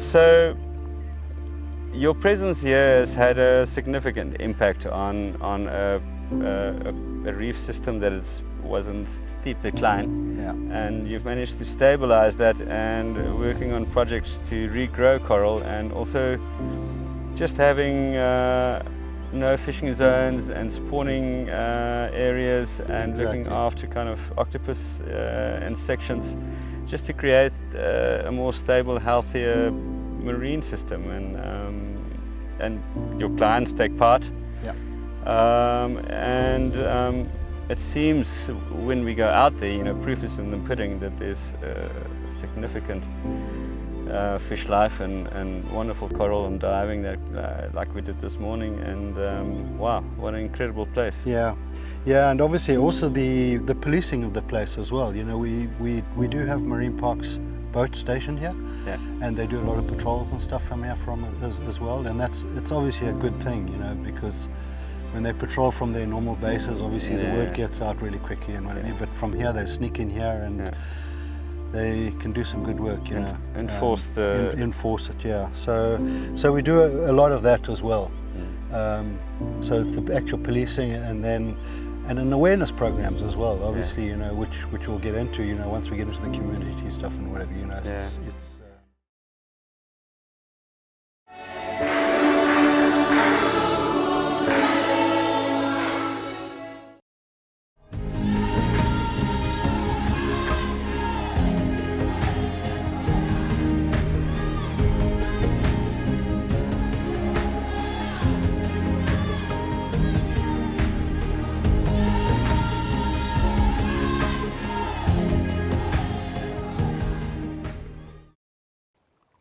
So your presence here has had a significant impact on a reef system that was in steep decline, Yeah. and you've managed to stabilize that and working on projects to regrow coral, and also just having no fishing zones and spawning areas, and looking Exactly. after kind of octopus and sections, just to create a more stable, healthier marine system, and your clients take part. Yeah. It seems when we go out there, you know, proof is in the pudding that there's significant fish life and wonderful coral and diving that like we did this morning, and wow, what an incredible place. Yeah, yeah, and obviously also the policing of the place as well. You know, we do have Marine Parks boat station here, Yeah. and they do a lot of patrols and stuff from here as well, and it's obviously a good thing, you know, because when they patrol from their normal bases, obviously the word gets out really quickly and what I mean. But from here they sneak in here and they can do some good work, you know. Enforce enforce it, yeah. So we do a lot of that as well. So it's the actual policing, and an awareness programs as well, obviously, you know, which we'll get into, you know, once we get into the community stuff and whatever, you know. It's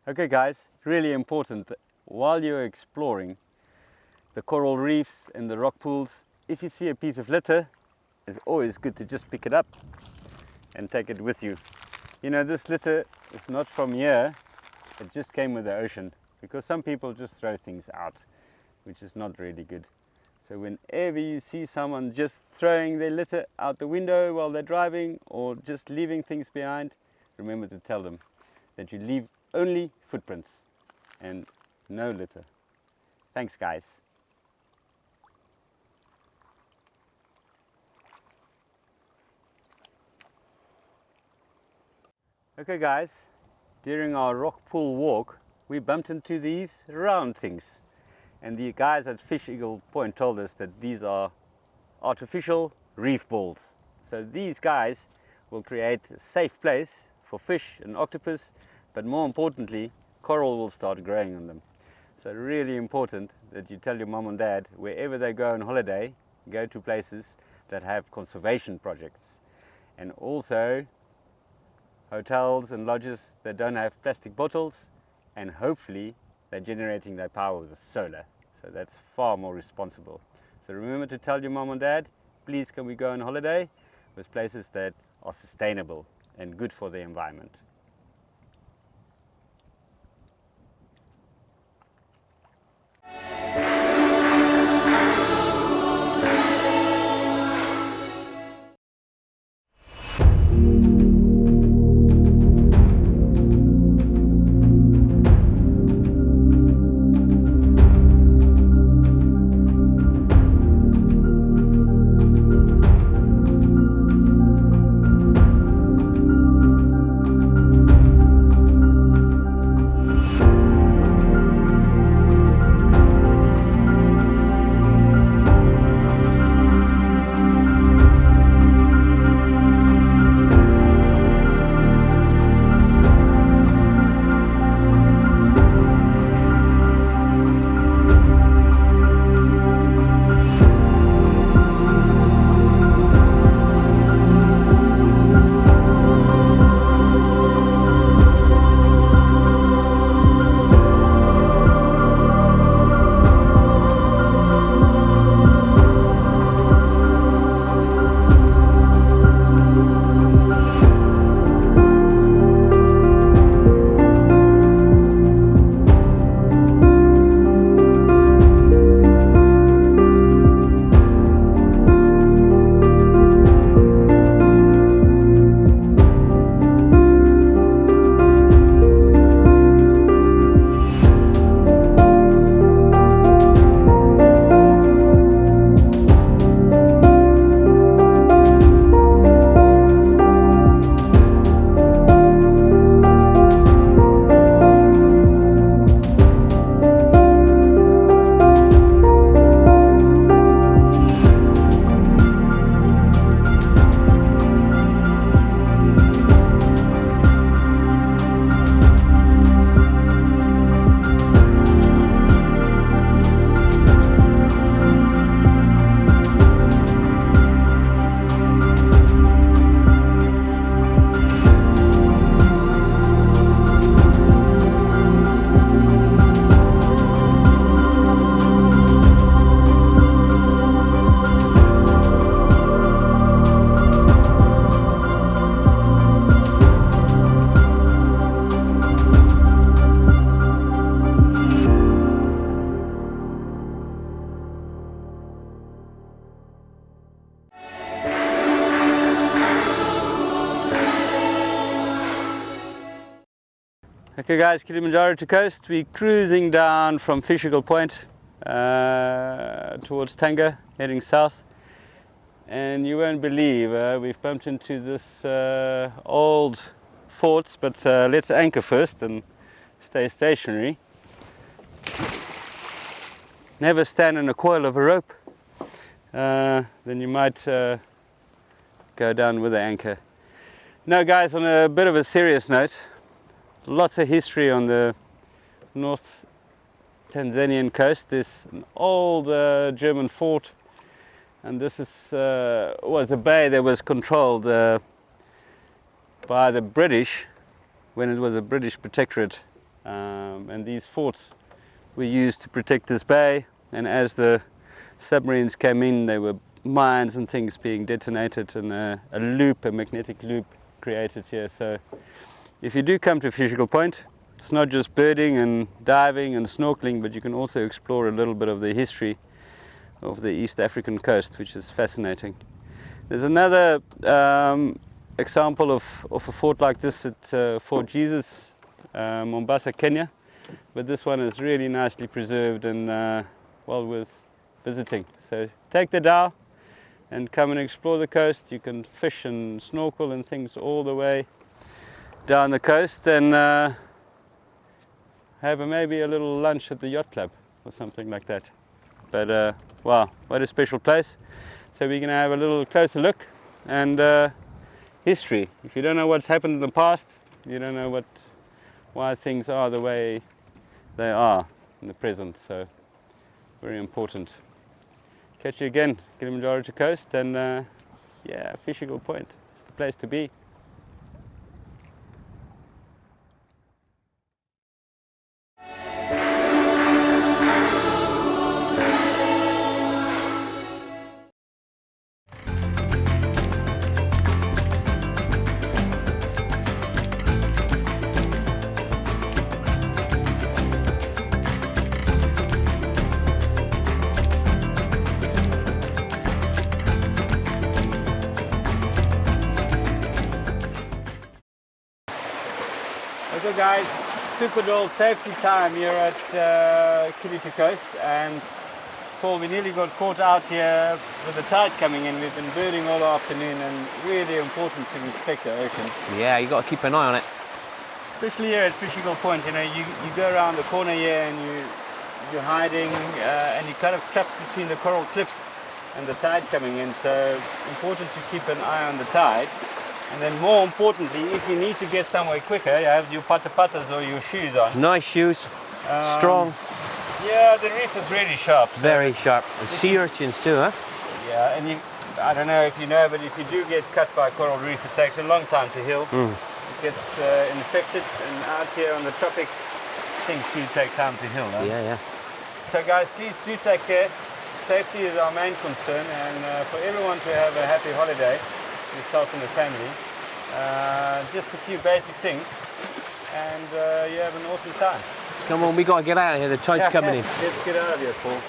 Okay guys, really important that while you're exploring the coral reefs and the rock pools, if you see a piece of litter, it's always good to just pick it up and take it with you. You know, this litter is not from here, it just came with the ocean, because some people just throw things out, which is not really good. So whenever you see someone just throwing their litter out the window while they're driving, or just leaving things behind, remember to tell them that you leave only footprints and no litter. Thanks guys. Okay guys, during our rock pool walk we bumped into these round things, and the guys at Fish Eagle Point told us that these are artificial reef balls. So these guys will create a safe place for fish and octopus, but more importantly, coral will start growing on them. So really important that you tell your mom and dad, wherever they go on holiday, go to places that have conservation projects, and also hotels and lodges that don't have plastic bottles, and hopefully they're generating their power with solar. So that's far more responsible. So remember to tell your mom and dad, please can we go on holiday with places that are sustainable and good for the environment. Okay guys, Kilimanjaro to coast. We're cruising down from Fish Eagle Point towards Tanga, heading south. And you won't believe, we've bumped into this old fort, but let's anchor first and stay stationary. Never stand in a coil of a rope, then you might go down with the anchor. Now guys, on a bit of a serious note, lots of history on the North Tanzanian coast. There's an old German fort, and this is was a bay that was controlled by the British when it was a British protectorate, and these forts were used to protect this bay, and as the submarines came in, there were mines and things being detonated, and a magnetic loop created here. So if you do come to Fish Eagle Point, it's not just birding and diving and snorkeling, but you can also explore a little bit of the history of the East African coast, which is fascinating. There's another example of a fort like this at Fort Jesus, Mombasa, Kenya, but this one is really nicely preserved and well worth visiting. So take the dhow and come and explore the coast. You can fish and snorkel and things all the way down the coast, and have maybe a little lunch at the yacht club or something like that. But wow, what a special place. So we're going to have a little closer look and history. If you don't know what's happened in the past, you don't know why things are the way they are in the present. So very important. Catch you again, Kilimanjaro to coast, and yeah, Fish Eagle Point. It's the place to be. Okay guys, super dull safety time here at Kili to coast, and Paul, we nearly got caught out here with the tide coming in. We've been birding all afternoon, and really important to respect the ocean. Yeah, you got to keep an eye on it. Especially here at Fish Eagle Point, you know, you go around the corner here and you're hiding and you're kind of trapped between the coral cliffs and the tide coming in, so important to keep an eye on the tide. And then more importantly, if you need to get somewhere quicker, you have your pata-patas or your shoes on. Nice shoes, strong. Yeah, the reef is really sharp. So very sharp. And sea urchins too, huh? Yeah, and I don't know if you know, but if you do get cut by a coral reef, it takes a long time to heal. It gets infected, and out here on the tropics, things do take time to heal. Huh? Yeah, yeah. So guys, please do take care. Safety is our main concern, and for everyone to have a happy holiday, yourself and the family. Just a few basic things, and you have an awesome time. Come on, we got to get out of here. The tide's coming in. Let's get out of here, Paul.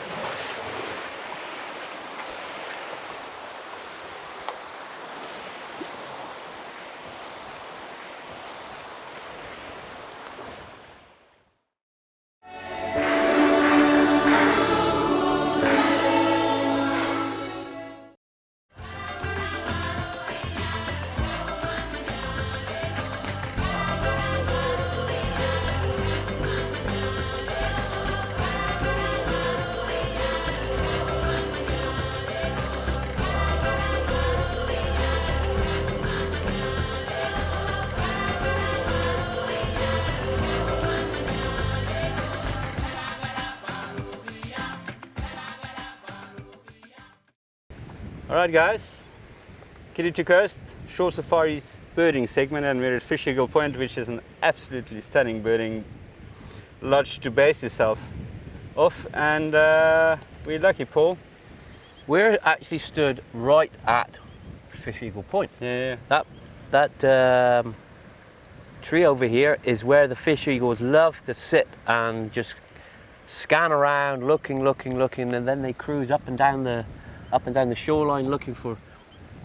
Alright guys, Kili to coast, shore safaris birding segment, and we're at Fish Eagle Point, which is an absolutely stunning birding lodge to base yourself off, and we're lucky, Paul. We're actually stood right at Fish Eagle Point. Yeah. That tree over here is where the fish eagles love to sit and just scan around, looking, and then they cruise up and down the shoreline looking for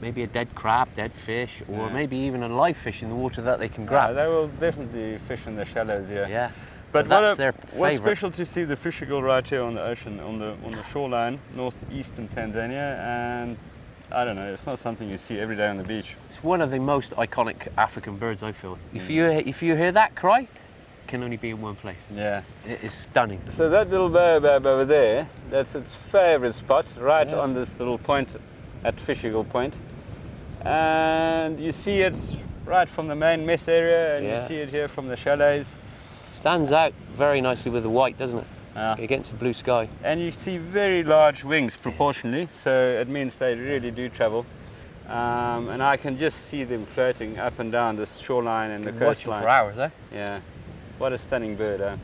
maybe a dead crab, dead fish, or Yeah. maybe even a live fish in the water that they can Yeah, grab. they will definitely fish in the shallows here. Yeah. But that's their what's favourite. special to see the fish eagle right here on the ocean, on the shoreline, northeastern Tanzania, and I don't know, it's not something you see every day on the beach. It's one of the most iconic African birds, I feel. If you hear that cry, it can only be in one place. Yeah. It is stunning. So that little baobab over there, that's its favourite spot, right Yeah. on this little point at Fish Eagle Point. And you see it right from the main mess area, and Yeah. you see it here from the chalets. Stands out very nicely with the white, doesn't it? Against the blue sky. And you see very large wings proportionally, so it means they really do travel. And I can just see them floating up and down this shoreline and the Watch them coastline. for hours, eh? Yeah, what a stunning bird, eh?